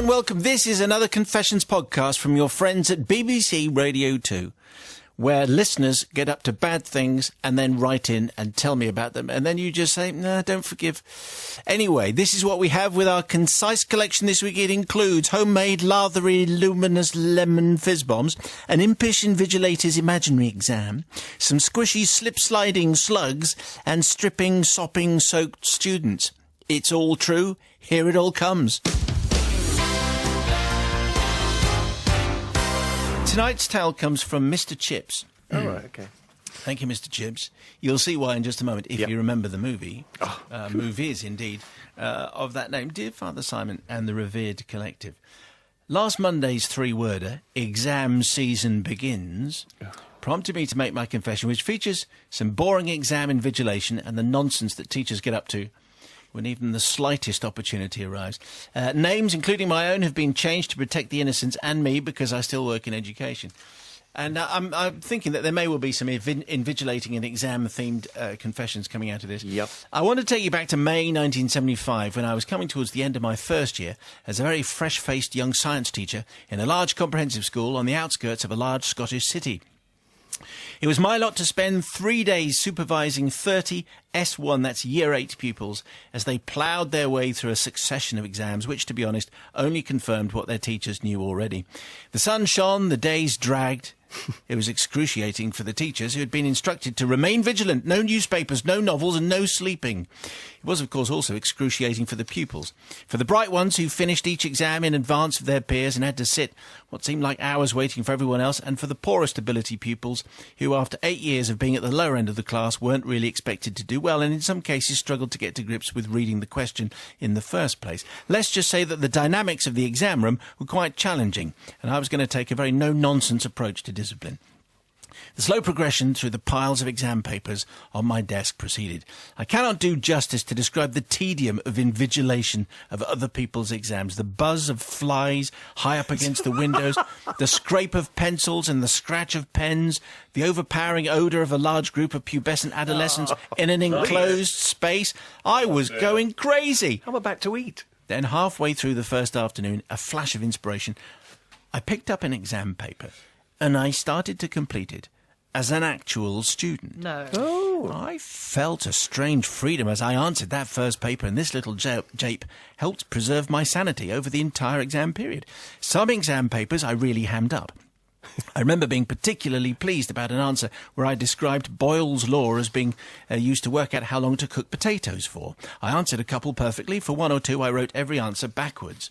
and welcome. This is another Confessions podcast from your friends at BBC Radio 2, where listeners get up to bad things and then write in and tell me about them. And then you just say, nah, don't forgive. Anyway, this is what we have with our concise collection this week. It includes homemade, lathery, luminous lemon fizz bombs, an impish invigilator's imaginary exam, some squishy slip-sliding slugs, and stripping, sopping, soaked students. It's all true. Here it all comes. Tonight's tale comes from Mr. Chips. Oh, right, okay. Thank you, Mr. Chips. You'll see why in just a moment, if you remember the movie. Movies, indeed, of that name. Dear Father Simon and the Revered Collective. Last Monday's three-worder, exam season begins, prompted me to make my confession, which features some boring exam invigilation and the nonsense that teachers get up to when even the slightest opportunity arrives. Names, including my own, have been changed to protect the innocents and me because I still work in education. And I'm thinking that there may well be some invigilating and exam-themed confessions coming out of this. Yep. I want to take you back to May 1975 when I was coming towards the end of my first year as a very fresh-faced young science teacher in a large comprehensive school on the outskirts of a large Scottish city. It was my lot to spend 3 days supervising 30 S1, that's Year 8 pupils, as they ploughed their way through a succession of exams, which, to be honest, only confirmed what their teachers knew already. The sun shone, the days dragged. It was excruciating for the teachers who had been instructed to remain vigilant, no newspapers, no novels, and no sleeping. It was, of course, also excruciating for the pupils. For the bright ones who finished each exam in advance of their peers and had to sit what seemed like hours waiting for everyone else, and for the poorest ability pupils who, after 8 years of being at the lower end of the class, weren't really expected to do well and in some cases struggled to get to grips with reading the question in the first place. Let's just say that the dynamics of the exam room were quite challenging, and I was going to take a very no-nonsense approach to discipline. The slow progression through the piles of exam papers on my desk proceeded. I cannot do justice to describe the tedium of invigilation of other people's exams, the buzz of flies high up against the windows, the scrape of pencils and the scratch of pens, the overpowering odour of a large group of pubescent adolescents in an enclosed space. I was going crazy. How about back to eat? Then halfway through the first afternoon, a flash of inspiration, I picked up an exam paper and I started to complete it as an actual student. No. Oh. I felt a strange freedom as I answered that first paper, and this little jape helped preserve my sanity over the entire exam period. Some exam papers I really hammed up. I remember being particularly pleased about an answer where I described Boyle's law as being used to work out how long to cook potatoes for. I answered a couple perfectly. For one or two, I wrote every answer backwards.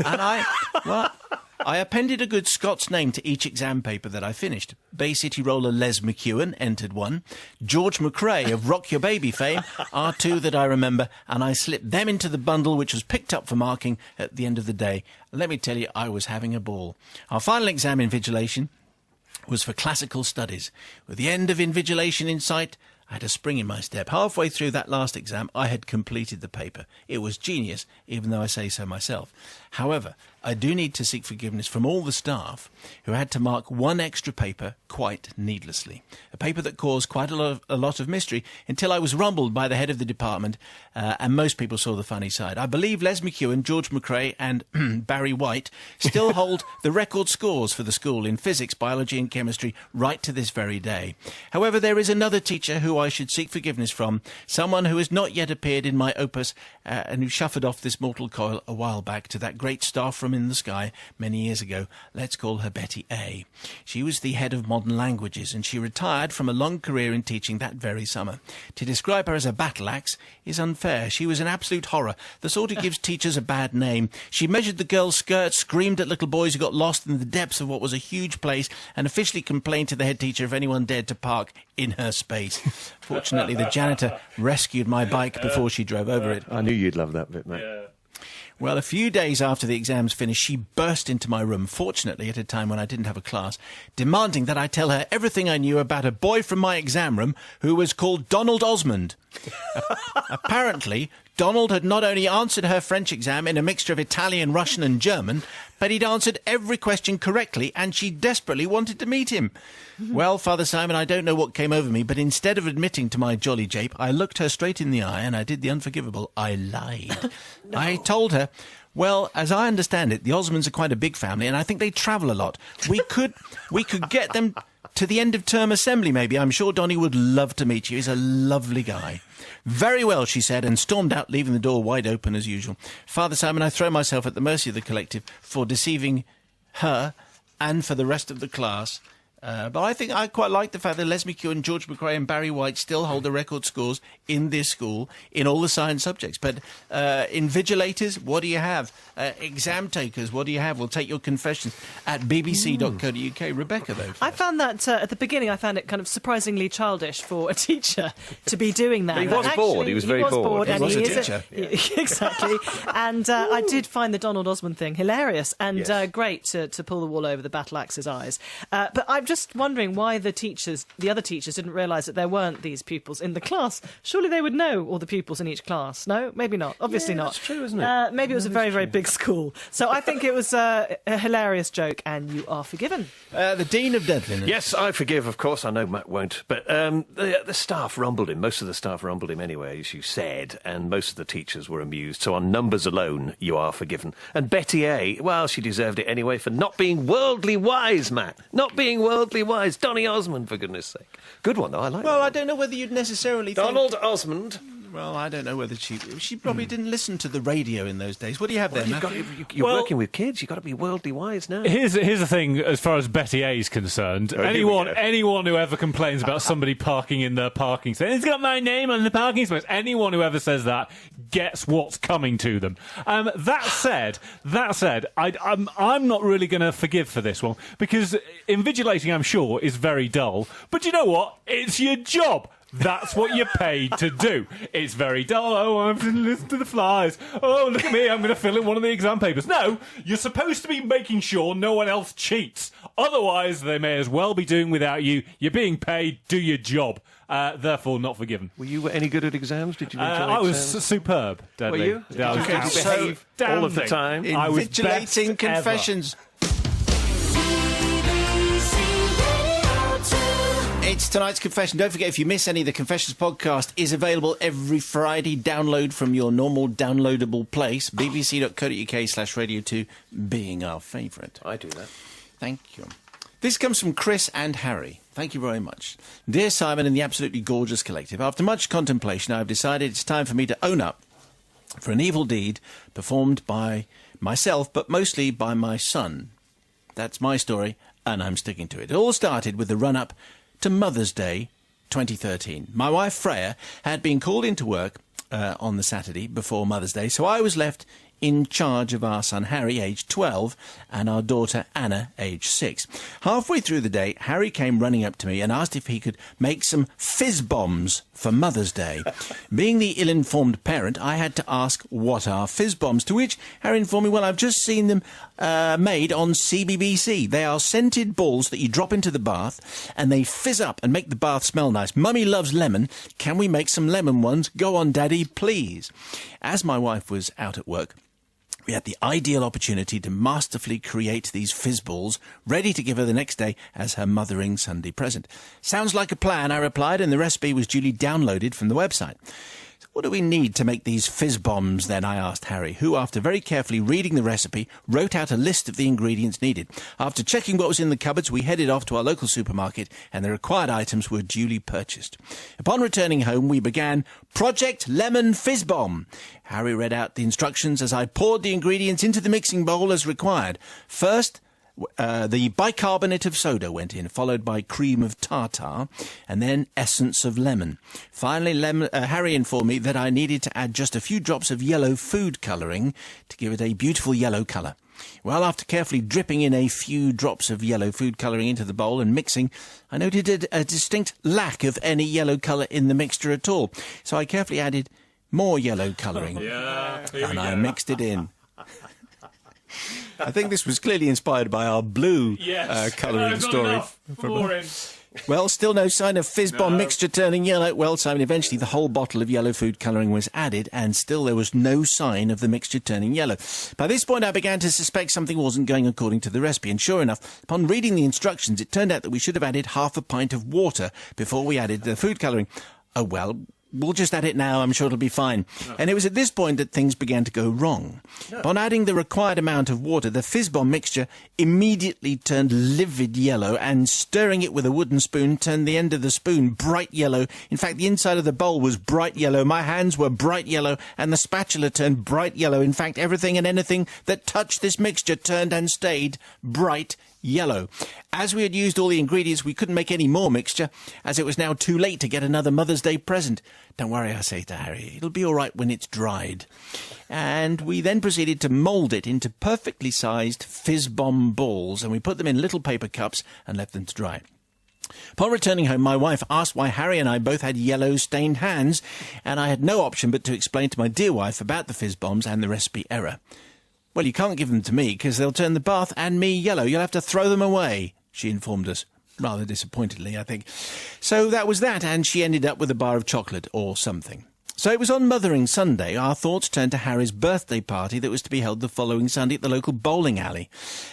And I appended a good Scots name to each exam paper that I finished. Bay City roller Les McEwen entered one. George McRae of Rock Your Baby fame are two that I remember, and I slipped them into the bundle which was picked up for marking at the end of the day. Let me tell you, I was having a ball. Our final exam invigilation was for classical studies. With the end of invigilation in sight, I had a spring in my step. Halfway through that last exam, I had completed the paper. It was genius, even though I say so myself. However, I do need to seek forgiveness from all the staff who had to mark one extra paper quite needlessly. A paper that caused quite a lot of mystery until I was rumbled by the head of the department, and most people saw the funny side. I believe Les McEwen, George McRae and Barry White still hold the record scores for the school in physics, biology and chemistry right to this very day. However, there is another teacher who I should seek forgiveness from, someone who has not yet appeared in my opus and who shuffled off this mortal coil a while back to that great star from in the sky many years ago. Let's call her Betty A. She was the head of modern languages, and she retired from a long career in teaching that very summer. To describe her as a battle axe is unfair. She was an absolute horror, the sort who gives teachers a bad name. She measured the girls' skirts, screamed at little boys who got lost in the depths of what was a huge place, and officially complained to the head teacher if anyone dared to park in her space. Fortunately, the janitor rescued my bike before she drove over it. I knew you'd love that bit, mate. Yeah. Well, a few days after the exams finished, she burst into my room, fortunately at a time when I didn't have a class, demanding that I tell her everything I knew about a boy from my exam room who was called Donald Osmond. Apparently, Donald had not only answered her French exam in a mixture of Italian, Russian and German, but he'd answered every question correctly, and she desperately wanted to meet him. Well, Father Simon, I don't know what came over me, but instead of admitting to my jolly jape, I looked her straight in the eye and I did the unforgivable. I lied. No. I told her, Well, as I understand it, the Osmonds are quite a big family, and I think they travel a lot. We could get them to the end of term assembly, maybe. I'm sure Donny would love to meet you. He's a lovely guy. Very well, she said, and stormed out, leaving the door wide open as usual. Father Simon, I throw myself at the mercy of the collective for deceiving her and for the rest of the class. But I think I quite like the fact that Les McHugh and George McRae and Barry White still hold the record scores in this school in all the science subjects. But invigilators, what do you have? Exam takers, what do you have? We'll take your confessions at bbc.co.uk. Rebecca, though. I found that at the beginning, I found it kind of surprisingly childish for a teacher to be doing that. But he was bored. He was very bored. And He was a is teacher. Exactly. And I did find the Donald Osmond thing hilarious and Yes. great to pull the wool over the battle axe's eyes. But I'm just wondering why the other teachers didn't realise that there weren't these pupils in the class. Surely they would know all the pupils in each class. No? Maybe not. Obviously not. That's true, isn't it? Maybe it was a very, very big school. So I think it was a hilarious joke, and you are forgiven. The Dean of Dedlin. Yes, I forgive, of course. I know Matt won't. But the staff rumbled him. Most of the staff rumbled him anyway, as you said, and most of the teachers were amused. So on numbers alone, you are forgiven. And Betty A, well, she deserved it anyway for not being worldly wise, Matt. Not being worldly wise. Donny Osmond, for goodness sake. Good one, though. I like that. Well, I one. don't know whether you'd necessarily think... Donald Osmond. Well, I don't know whether she probably didn't listen to the radio in those days. What do you have there, Matthew? You're Well- working with kids. You've got to be worldly wise now. Here's the thing, as far as Betty A is concerned. Oh, here we go. Anyone who ever complains about somebody parking in their parking space, it's got my name on the parking space. Anyone who ever says that gets what's coming to them. That said, I'm not really going to forgive for this one, because invigilating, I'm sure, is very dull. But you know what? It's your job. That's what you're paid to do. It's very dull. Oh, I have to listen to the flies. Oh, look at me. I'm going to fill in one of the exam papers. No, you're supposed to be making sure no one else cheats. Otherwise, they may as well be doing without you. You're being paid. Do your job. Therefore, not forgiven. Were you any good at exams? Did you enjoy I was exams? superb, Dudley. Were you? Yeah, I was Did you behave outstanding. all of the time? I was best Invigilating ever. confessions. It's tonight's confession. Don't forget, if you miss any, the Confessions podcast is available every Friday. Download from your normal downloadable place, bbc.co.uk/radio2, being our favourite. I do that. Thank you. This comes from Chris and Harry. Thank you very much. Dear Simon and the absolutely gorgeous collective, after much contemplation, I have decided it's time for me to own up for an evil deed performed by myself, but mostly by my son. That's my story, and I'm sticking to it. It all started with the run-up to Mother's Day 2013. My wife, Freya, had been called into work on the Saturday before Mother's Day, so I was left in charge of our son Harry, aged 12, and our daughter Anna, aged 6. Halfway through the day, Harry came running up to me and asked if he could make some fizz bombs for Mother's Day. Being the ill-informed parent, I had to ask what are fizz bombs, to which Harry informed me, well, I've just seen them made on CBBC. They are scented balls that you drop into the bath and they fizz up and make the bath smell nice. Mummy loves lemon. Can we make some lemon ones? Go on, Daddy, please. As my wife was out at work, we had the ideal opportunity to masterfully create these fizz balls, ready to give her the next day as her mothering Sunday present. Sounds like a plan, I replied, and the recipe was duly downloaded from the website. So what do we need to make these fizz bombs, then? I asked Harry, who, after very carefully reading the recipe, wrote out a list of the ingredients needed. After checking what was in the cupboards, we headed off to our local supermarket, and the required items were duly purchased. Upon returning home, we began Project Lemon Fizz Bomb. Harry read out the instructions as I poured the ingredients into the mixing bowl as required. First, the bicarbonate of soda went in, followed by cream of tartar, and then essence of lemon. Finally, Harry informed me that I needed to add just a few drops of yellow food colouring to give it a beautiful yellow colour. Well, after carefully dripping in a few drops of yellow food colouring into the bowl and mixing, I noted a distinct lack of any yellow colour in the mixture at all. So I carefully added more yellow colouring, and I mixed it in. I think this was clearly inspired by our blue colouring story. Well, still no sign of fizz bomb mixture turning yellow. Well, Simon, eventually the whole bottle of yellow food colouring was added, and still there was no sign of the mixture turning yellow. By this point, I began to suspect something wasn't going according to the recipe, and sure enough, upon reading the instructions, it turned out that we should have added half a pint of water before we added the food colouring. Oh, well, we'll just add it now. I'm sure it'll be fine. And it was at this point that things began to go wrong. Upon adding the required amount of water, the fizz bomb mixture immediately turned livid yellow, and stirring it with a wooden spoon turned the end of the spoon bright yellow. In fact, the inside of the bowl was bright yellow. My hands were bright yellow, and the spatula turned bright yellow. In fact, everything and anything that touched this mixture turned and stayed bright yellow. As we had used all the ingredients, we couldn't make any more mixture, as it was now too late to get another Mother's Day present. Don't worry, I say to Harry, it'll be all right when it's dried. And we then proceeded to mould it into perfectly sized fizz bomb balls, and we put them in little paper cups and left them to dry. Upon returning home, my wife asked why Harry and I both had yellow stained hands, and I had no option but to explain to my dear wife about the fizz bombs and the recipe error. "Well, you can't give them to me, because they'll turn the bath and me yellow. You'll have to throw them away," she informed us, rather disappointedly, I think. So that was that, and she ended up with a bar of chocolate or something. So it was on Mothering Sunday. Our thoughts turned to Harry's birthday party that was to be held the following Sunday at the local bowling alley.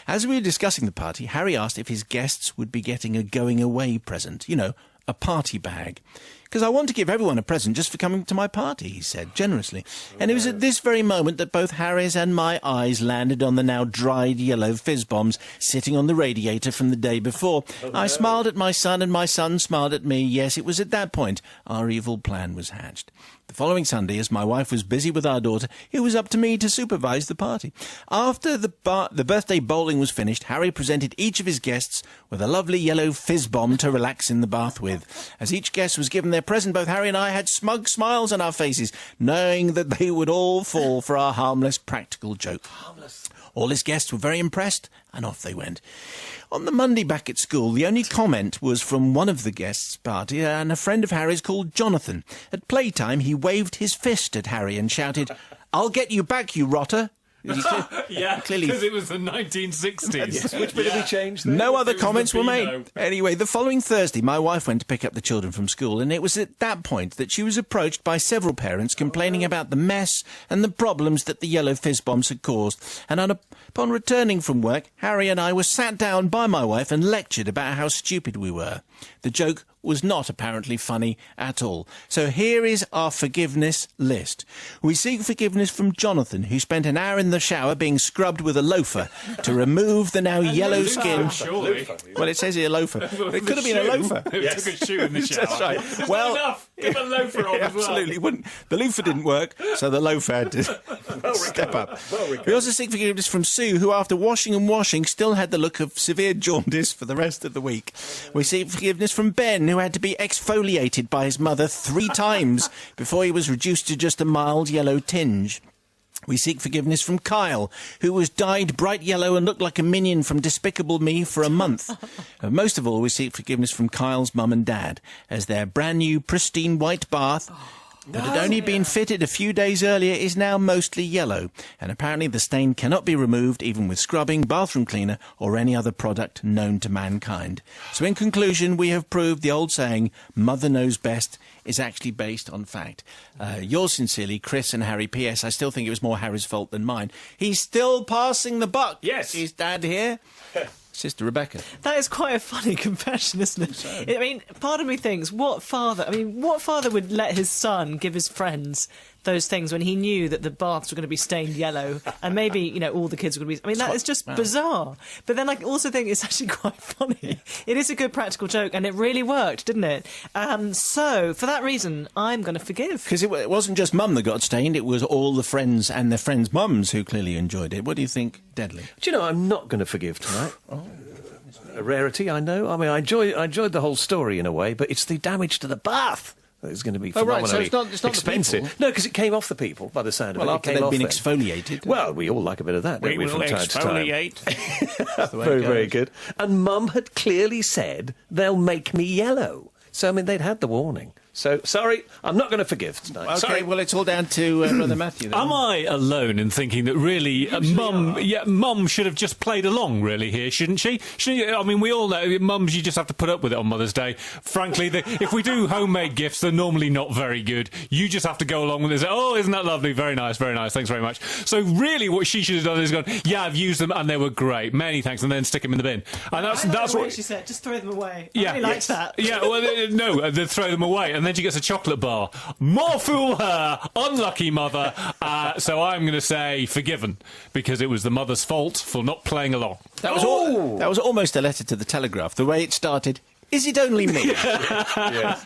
As we were discussing the party, Harry asked if his guests would be getting a going-away present. You know, a party bag. "Because I want to give everyone a present just for coming to my party," he said, generously. And it was at this very moment that both Harry's and my eyes landed on the now dried yellow fizz bombs sitting on the radiator from the day before. I smiled at my son, and my son smiled at me. Yes, it was at that point our evil plan was hatched. The following Sunday, as my wife was busy with our daughter, it was up to me to supervise the party. After the birthday bowling was finished, Harry presented each of his guests with a lovely yellow fizz bomb to relax in the bath with. As each guest was given their present, both Harry and I had smug smiles on our faces, knowing that they would all fall for our harmless practical joke. All his guests were very impressed, and off they went. On the Monday back at school, the only comment was from one of the guests' party, and a friend of Harry's called Jonathan. At playtime, he waved his fist at Harry and shouted, "I'll get you back, you rotter." Yeah, because it was the 1960s. Which bit have we changed then? No other was comments the were Beano. made. Anyway, the following Thursday, my wife went to pick up the children from school, and it was at that point that she was approached by several parents complaining about the mess and the problems that the yellow fizz bombs had caused. And upon returning from work, Harry and I were sat down by my wife and lectured about how stupid we were. The joke was not apparently funny at all. So here is our forgiveness list. We seek forgiveness from Jonathan, who spent an hour in the shower being scrubbed with a loafer to remove the now yellow skin. Surely. Well, it says here loafer. It could have been a loafer. It took a shoe in the shower. That's right. It's Well, not enough. Give a loafer on as well. absolutely wouldn't. The loofah didn't work, so the loafer had to step up. We also seek forgiveness from Sue, who after washing and washing still had the look of severe jaundice for the rest of the week. We seek forgiveness from Ben, who had to be exfoliated by his mother 3 times before he was reduced to just a mild yellow tinge. We seek forgiveness from Kyle, who was dyed bright yellow and looked like a minion from Despicable Me for a month. Most of all, we seek forgiveness from Kyle's mum and dad, as their brand new pristine white bath that had only been fitted a few days earlier is now mostly yellow, and apparently the stain cannot be removed even with scrubbing, bathroom cleaner, or any other product known to mankind. So in conclusion, we have proved the old saying, "Mother knows best," is actually based on fact. Yours sincerely, Chris and Harry. P.S. I still think it was more Harry's fault than mine. He's still passing the buck. Yes. Is Dad here? Sister Rebecca. That is quite a funny confession, isn't it? I mean, part of me thinks, what father would let his son give his friends those things when he knew that the baths were going to be stained yellow and maybe, you know, all the kids were going to be... I mean, that is just bizarre. But then I also think it's actually quite funny. It is a good practical joke, and it really worked, didn't it? So, for that reason, I'm going to forgive. Because it wasn't just Mum that got stained, it was all the friends and their friends' mums who clearly enjoyed it. What do you think, Deadly? Do you know, I'm not going to forgive tonight. A rarity, I know. I mean, I enjoyed the whole story in a way, but it's the damage to the bath that is going to be phenomenally expensive. The No, because it came off the people by the sound of it. After It came they'd off been them. exfoliated. Well, we all like a bit of that, don't we, from time to time? That's the way Very, it very goes. good. And Mum had clearly said, they'll make me yellow. So, I mean, they'd had the warning. So, sorry, I'm not going to forgive tonight. Okay, Sorry. well, it's all down to Brother Matthew then. Am I alone in thinking that really Mum should have just played along really here, shouldn't she? I mean, we all know mums, you just have to put up with it on Mother's Day. Frankly, if we do homemade gifts, they're normally not very good. You just have to go along with it and say, "Oh, isn't that lovely? Very nice, thanks very much." So really what she should have done is gone, "Yeah, I've used them and they were great. Many thanks," and then stick them in the bin. And that's the way what she said, just throw them away. Yeah, I really liked that. Yeah, well, no, they throw them away, and then she gets a chocolate bar. More fool her, unlucky mother. So I'm going to say forgiven, because it was the mother's fault for not playing along. That was almost a letter to the Telegraph. The way it started, is it only me? Yes.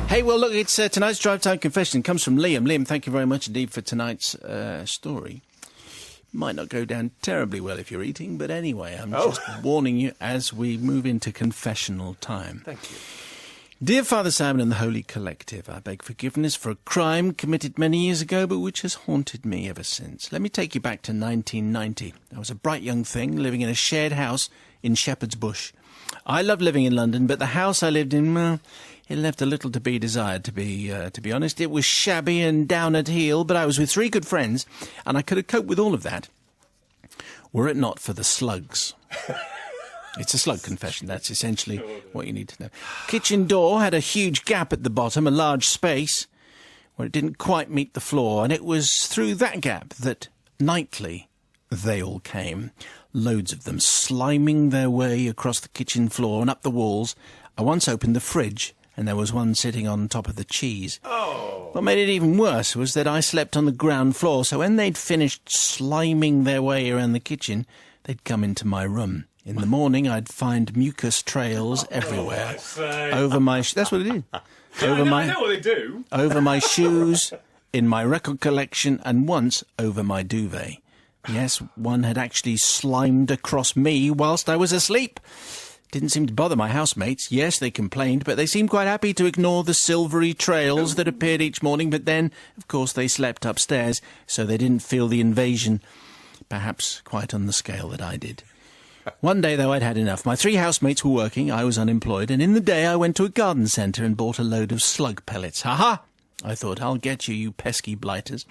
Hey, well, look, it's tonight's Drive Time Confession. It comes from Liam. Liam, thank you very much indeed for tonight's story. Might not go down terribly well if you're eating, but anyway, I'm just warning you as we move into confessional time. Thank you. Dear Father Simon and the Holy Collective, I beg forgiveness for a crime committed many years ago, but which has haunted me ever since. Let me take you back to 1990. I was a bright young thing living in a shared house in Shepherd's Bush. I loved living in London, but the house I lived in, well, it left a little to be desired, to be honest. It was shabby and down at heel, but I was with 3 good friends, and I could have coped with all of that, were it not for the slugs. It's a slug confession, that's essentially what you need to know. Kitchen door had a huge gap at the bottom, a large space, where it didn't quite meet the floor, and it was through that gap that, nightly, they all came. Loads of them, sliming their way across the kitchen floor and up the walls. I once opened the fridge, and there was one sitting on top of the cheese. Oh. What made it even worse was that I slept on the ground floor, so when they'd finished sliming their way around the kitchen, they'd come into my room. In the morning, I'd find mucus trails everywhere. Over my... That's what it is. I know what they do. Over my shoes, in my record collection, and once over my duvet. Yes, one had actually slimed across me whilst I was asleep. Didn't seem to bother my housemates. Yes, they complained, but they seemed quite happy to ignore the silvery trails that appeared each morning. But then, of course, they slept upstairs, so they didn't feel the invasion, perhaps quite on the scale that I did. One day, though, I'd had enough. My 3 housemates were working, I was unemployed, and in the day I went to a garden centre and bought a load of slug pellets. Ha-ha! I thought, I'll get you, you pesky blighters.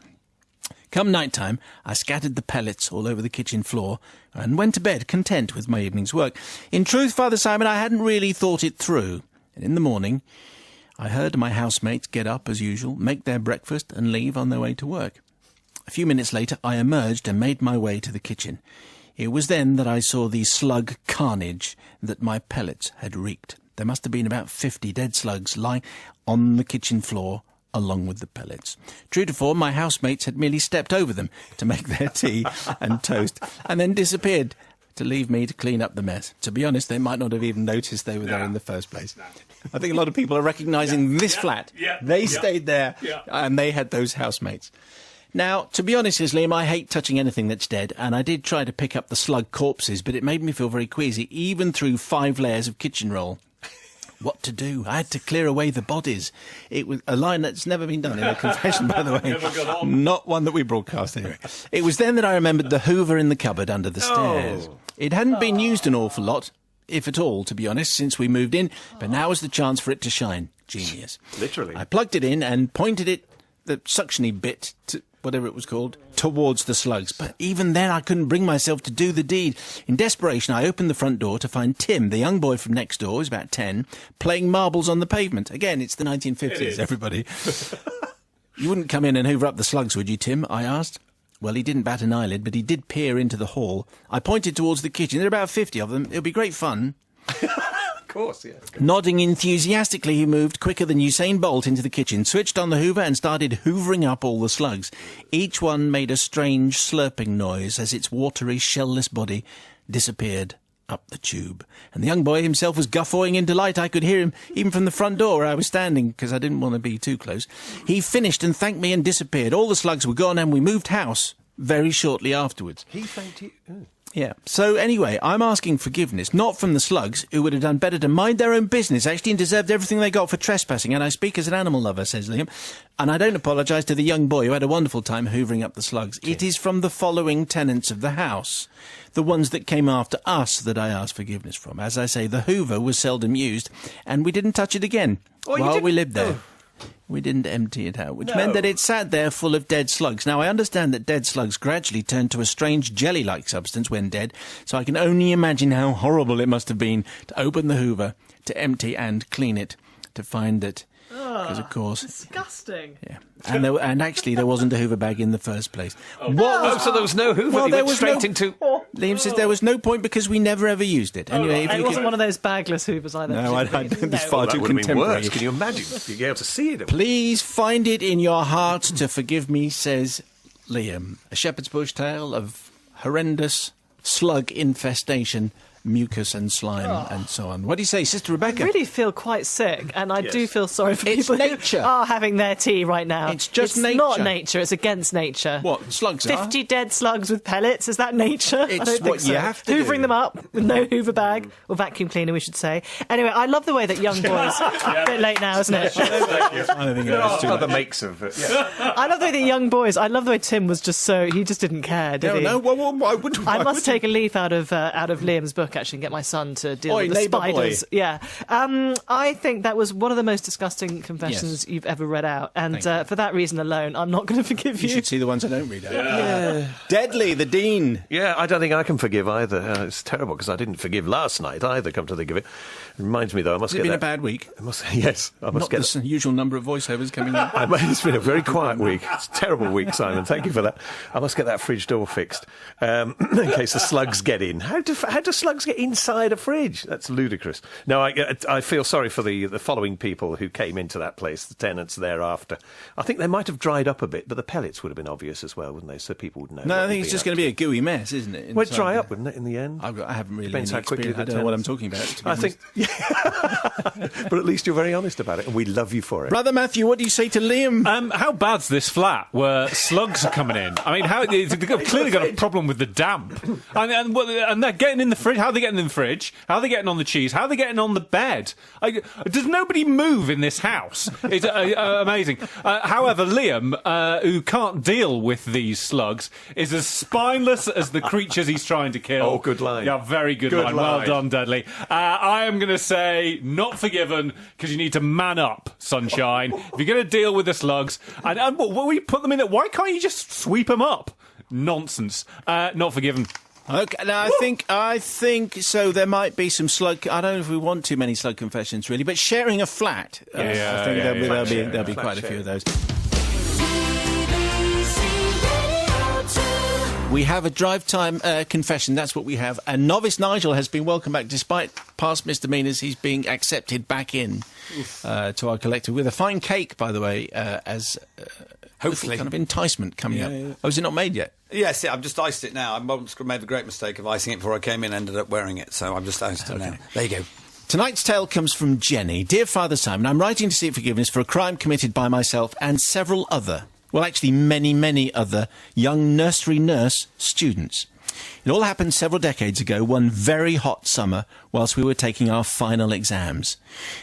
Come night-time, I scattered the pellets all over the kitchen floor and went to bed, content with my evening's work. In truth, Father Simon, I hadn't really thought it through. And in the morning, I heard my housemates get up, as usual, make their breakfast and leave on their way to work. A few minutes later, I emerged and made my way to the kitchen. It was then that I saw the slug carnage that my pellets had wreaked. There must have been about 50 dead slugs lying on the kitchen floor, along with the pellets. True to form, my housemates had merely stepped over them to make their tea and toast, and then disappeared to leave me to clean up the mess. To be honest, they might not have even noticed they were there in the first place. I think a lot of people are recognising this flat. They stayed there, and they had those housemates. Now, to be honest, Liam, I hate touching anything that's dead, and I did try to pick up the slug corpses, but it made me feel very queasy, even through 5 layers of kitchen roll. What to do? I had to clear away the bodies. It was a line that's never been done in a confession, by the way. Never got on. Not one that we broadcast anyway. It was then that I remembered the Hoover in the cupboard under the stairs. It hadn't been used an awful lot, if at all, to be honest, since we moved in, but now was the chance for it to shine. Genius. Literally. I plugged it in and pointed it, the suctiony bit, to whatever it was called, towards the slugs. But even then I couldn't bring myself to do the deed. In desperation, I opened the front door to find Tim, the young boy from next door, who's about 10, playing marbles on the pavement. Again, it's the 1950s, everybody. You wouldn't come in and hoover up the slugs, would you, Tim? I asked. Well, he didn't bat an eyelid, but he did peer into the hall. I pointed towards the kitchen. There are about 50 of them. It'll be great fun. Of course, yeah. Nodding enthusiastically, he moved quicker than Usain Bolt into the kitchen, switched on the hoover and started hoovering up all the slugs. Each one made a strange slurping noise as its watery, shell-less body disappeared up the tube. And the young boy himself was guffawing in delight. I could hear him even from the front door where I was standing, because I didn't want to be too close. He finished and thanked me and disappeared. All the slugs were gone and we moved house very shortly afterwards. He thanked you. Oh. Yeah. So anyway, I'm asking forgiveness, not from the slugs, who would have done better to mind their own business, actually, and deserved everything they got for trespassing. And I speak as an animal lover, says Liam. And I don't apologise to the young boy who had a wonderful time hoovering up the slugs. It is from the following tenants of the house, the ones that came after us, that I ask forgiveness from. As I say, the hoover was seldom used, and we didn't touch it again while we lived there. We didn't empty it out, which meant that it sat there full of dead slugs. Now, I understand that dead slugs gradually turn to a strange jelly-like substance when dead, so I can only imagine how horrible it must have been to open the hoover, to empty and clean it, to find that... Because, of course... Disgusting. Yeah. And actually, there wasn't a hoover bag in the first place. So there was no hoover? Well, He there went was straight into... Liam says there was no point because we never ever used it. Anyway, if It you wasn't could... one of those bagless hoovers either. No, I don't think it's far That too would have been contemporary. worse. Can you imagine? You'd be able to see it. Please find it in your heart to forgive me, says Liam. A shepherd's bush tale of horrendous slug infestation, mucus and slime and so on. What do you say, Sister Rebecca? I really feel quite sick, and I do feel sorry for It's people nature. who are having their tea right now. It's just It's not nature. nature, it's against nature. What, slugs 50 dead slugs with pellets, is that nature? I It's don't think what so. you have to Hoovering do. them up with no hoover bag, or vacuum cleaner, we should say. Anyway, I love the way that young boys... A bit late now, isn't it? I don't think that's too Other much. makes of it. Yeah. I love the way that young boys... I love the way Tim was just so... He just didn't care, did he? No, why would I must take a leaf out of Liam's book, actually, and get my son to deal Oi, with the neighbour boy. spiders. Yeah. I think that was one of the most disgusting confessions you've ever read out. And for that reason alone, I'm not going to forgive You you. should see the ones I don't read out. Deadly, the Dean. Yeah, I don't think I can forgive either. It's terrible because I didn't forgive last night either, come to think of it. It reminds me, though, I must Has it get been that... a bad week? I must Not get... the usual number of voiceovers coming in. It's been a very quiet week. It's a terrible week, Simon. Thank you for that. I must get that fridge door fixed in case the slugs get in. How do slugs get inside a fridge? That's ludicrous. No, I feel sorry for the following people who came into that place, the tenants thereafter. I think they might have dried up a bit, but the pellets would have been obvious as well, wouldn't they? So people would know. No, I think it's just going to be a gooey mess, isn't it? Well, it'd dry up, wouldn't it, in the end? I haven't really Depends any how quickly experience. I the don't know what I'm tenants- talking about. To be I honest. think... But at least you're very honest about it, and we love you for it. Brother Matthew, what do you say to Liam? How bad's this flat where slugs are coming in? I mean, they've clearly got a problem with the damp. And they're getting in the fridge. How are they getting in the fridge? How are they getting on the cheese? How are they getting on the bed? Does nobody move in this house? It's amazing. However, Liam, who can't deal with these slugs, is as spineless as the creatures he's trying to kill. Oh, good line. Yeah, very good Good line. Well line. done, Dudley. I am going to say not forgiven because you need to man up, sunshine. If you're going to deal with the slugs, and what we put them in there, why can't you just sweep them up? Nonsense. Not forgiven. Okay, now I think so. There might be some slug. I don't know if we want too many slug confessions, really, but sharing a flat. I think there'll be quite a few of those. We have a drive time confession. That's what we have. And novice Nigel has been welcomed back, despite past misdemeanours. He's being accepted back in to our collective with a fine cake, by the way, as hopefully kind of enticement coming up. Yeah. Oh, is it not made yet? Yes, I've just iced it now. I once made the great mistake of icing it before I came in, ended up wearing it, so I've just iced it now. There you go. Tonight's tale comes from Jenny. Dear Father Simon, I'm writing to seek forgiveness for a crime committed by myself and several other, well, actually many other young nursery nurse students. It all happened several decades ago, one very hot summer, whilst we were taking our final exams.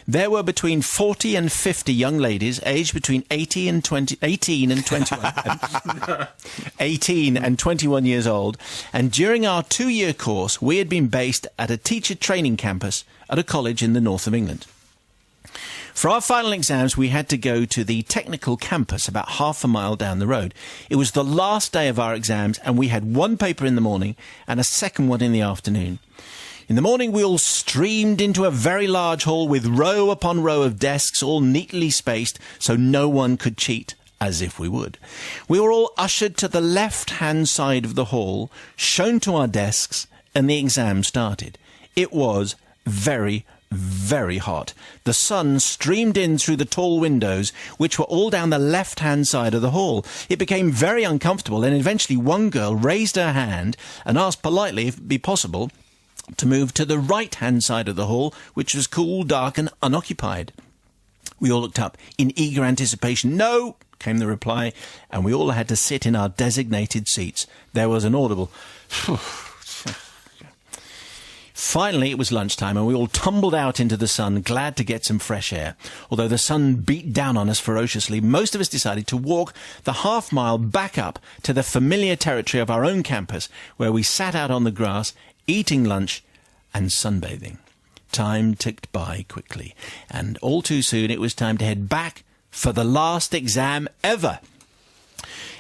There were between 40 and 50 young ladies, aged between 18 and 21 years old, and during our 2-year course, we had been based at a teacher training campus at a college in the north of England. For our final exams, we had to go to the technical campus about half a mile down the road. It was the last day of our exams, and we had one paper in the morning and a second one in the afternoon. In the morning, we all streamed into a very large hall with row upon row of desks, all neatly spaced so no one could cheat, as if we would. We were all ushered to the left-hand side of the hall, shown to our desks, and the exam started. It was very hot. The sun streamed in through the tall windows, which were all down the left-hand side of the hall. It became very uncomfortable, and eventually one girl raised her hand and asked politely if it would be possible to move to the right-hand side of the hall, which was cool, dark, and unoccupied. We all looked up in eager anticipation. No, came the reply, and we all had to sit in our designated seats. There was an audible... Finally, it was lunchtime, and we all tumbled out into the sun, glad to get some fresh air. Although the sun beat down on us ferociously, most of us decided to walk the half-mile back up to the familiar territory of our own campus, where we sat out on the grass, eating lunch and sunbathing. Time ticked by quickly, and all too soon it was time to head back for the last exam ever.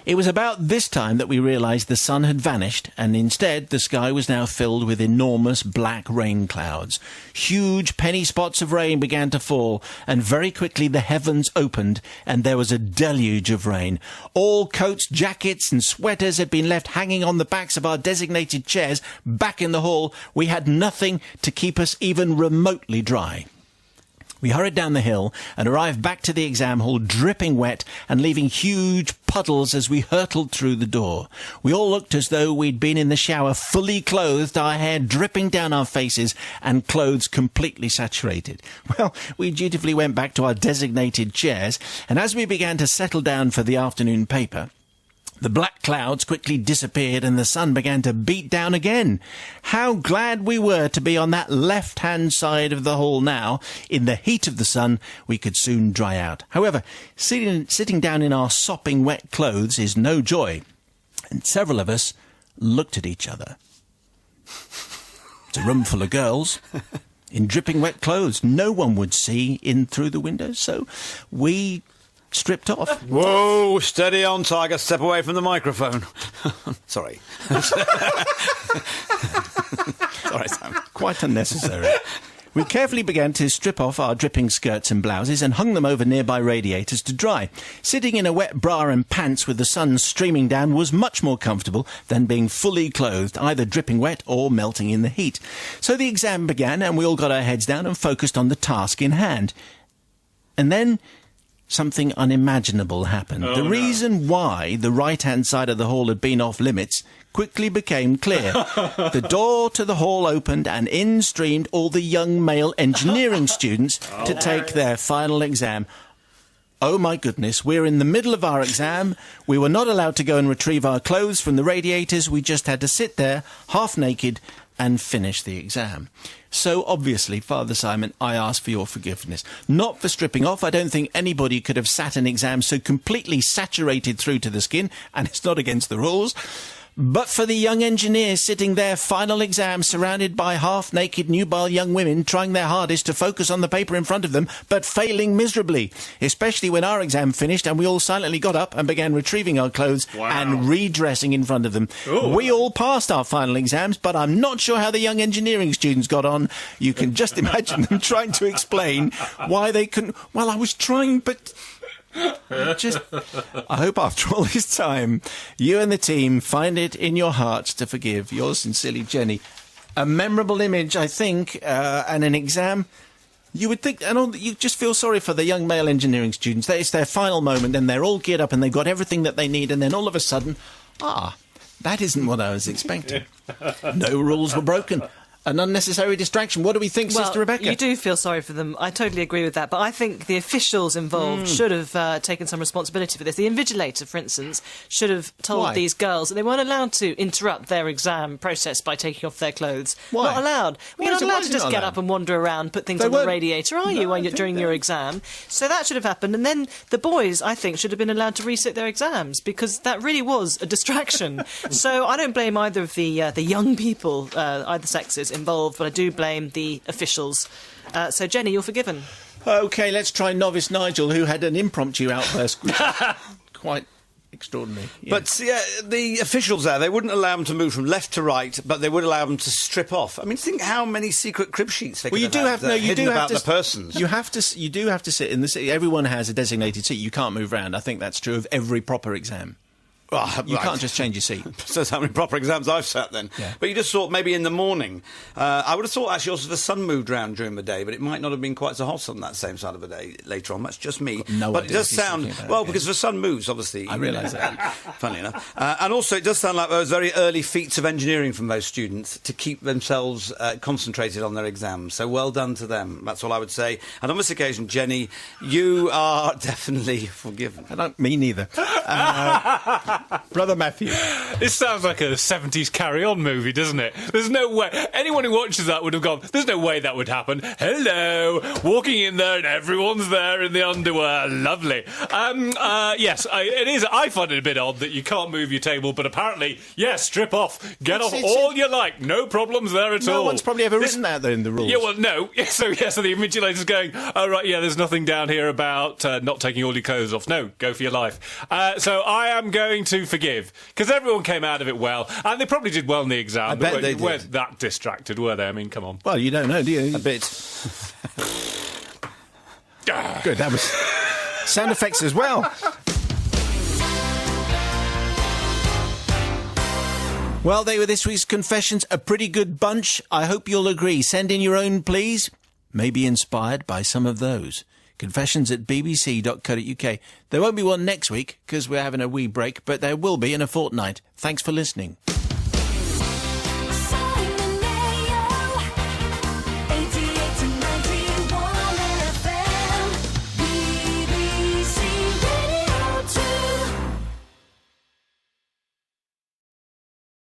It was about this time that we realised the sun had vanished, and instead the sky was now filled with enormous black rain clouds. Huge penny spots of rain began to fall, and very quickly the heavens opened, and there was a deluge of rain. All coats, jackets and sweaters had been left hanging on the backs of our designated chairs back in the hall. We had nothing to keep us even remotely dry. We hurried down the hill and arrived back to the exam hall dripping wet and leaving huge puddles as we hurtled through the door. We all looked as though we'd been in the shower fully clothed, our hair dripping down our faces and clothes completely saturated. Well, we dutifully went back to our designated chairs, and as we began to settle down for the afternoon paper, the black clouds quickly disappeared and the sun began to beat down again. How glad we were to be on that left-hand side of the hall now. In the heat of the sun, we could soon dry out. However, sitting down in our sopping wet clothes is no joy, and several of us looked at each other. It's a room full of girls in dripping wet clothes. No one would see in through the windows, so we stripped off. Whoa, steady on, Tiger. Step away from the microphone. Sorry. Sorry, Sam. Quite unnecessary. We carefully began to strip off our dripping skirts and blouses and hung them over nearby radiators to dry. Sitting in a wet bra and pants with the sun streaming down was much more comfortable than being fully clothed, either dripping wet or melting in the heat. So the exam began, and we all got our heads down and focused on the task in hand. And then something unimaginable happened. The reason why the right-hand side of the hall had been off limits quickly became clear. The door to the hall opened, and in streamed all the young male engineering students to take their final exam. Oh my goodness, we're in the middle of our exam. We were not allowed to go and retrieve our clothes from the radiators. We just had to sit there, half naked, and finish the exam. So obviously, Father Simon, I ask for your forgiveness. Not for stripping off. I don't think anybody could have sat an exam so completely saturated through to the skin, and it's not against the rules. But for the young engineers sitting their final exam surrounded by half-naked nubile young women trying their hardest to focus on the paper in front of them, but failing miserably, especially when our exam finished and we all silently got up and began retrieving our clothes and redressing in front of them. Ooh. We all passed our final exams, but I'm not sure how the young engineering students got on. You can just imagine them trying to explain why they couldn't. Well, I was trying, but I hope after all this time, you and the team find it in your hearts to forgive. Yours sincerely, Jenny. A memorable image, I think, and an exam. You would think, and you just feel sorry for the young male engineering students. It's their final moment, and they're all geared up, and they've got everything that they need, and then all of a sudden, that isn't what I was expecting. No rules were broken. An unnecessary distraction. What do we think, Sister Rebecca? You do feel sorry for them. I totally agree with that. But I think the officials involved should have taken some responsibility for this. The invigilator, for instance, should have told these girls that they weren't allowed to interrupt their exam process by taking off their clothes. Why? Not allowed. You're not allowed to just get up and wander around, put things on the radiator, are you, during your exam? So that should have happened. And then the boys, I think, should have been allowed to resit their exams, because that really was a distraction. So I don't blame either of the young people, either sexes, involved, but I do blame the officials. So, Jenny, you're forgiven. OK, let's try novice Nigel, who had an impromptu outburst. Quite extraordinary. Yeah. But the officials there, they wouldn't allow them to move from left to right, but they would allow them to strip off. I mean, think how many secret crib sheets they could have hidden about the persons. You do have to sit in the seat. Everyone has a designated seat. You can't move around. I think that's true of every proper exam. You can't just change your seat. Says how many proper exams I've sat then. Yeah. But you just thought maybe in the morning. I would have thought actually also the sun moved round during the day, but it might not have been quite so hot on that same side of the day later on. That's just me. But it does sound because the sun moves, obviously. I realise that. Funnily enough. And also it does sound like those very early feats of engineering from those students to keep themselves concentrated on their exams. So well done to them. That's all I would say. And on this occasion, Jenny, you are definitely forgiven. Me neither. Brother Matthew. This sounds like a 70s Carry On movie, doesn't it? There's no way. Anyone who watches that would have gone, there's no way that would happen. Hello. Walking in there and everyone's there in the underwear. Lovely. Yes, it is. I find it a bit odd that you can't move your table, but apparently, yes, strip off. Get off all you like. No problems there at all. No one's probably ever written that in the rules. Yeah, well, no. So the invigilator's going, oh, right, yeah, there's nothing down here about not taking all your clothes off. No, go for your life. So I am going to forgive, because everyone came out of it well, and they probably did well in the exam. I bet they weren't that distracted, were they? I mean, come on. Well, you don't know, do you? A bit. Good, that was sound effects as well. Well, they were this week's confessions, a pretty good bunch. I hope you'll agree. Send in your own, please. Maybe inspired by some of those. confessions@bbc.co.uk. There won't be one next week, because we're having a wee break, but there will be in a fortnight. Thanks for listening.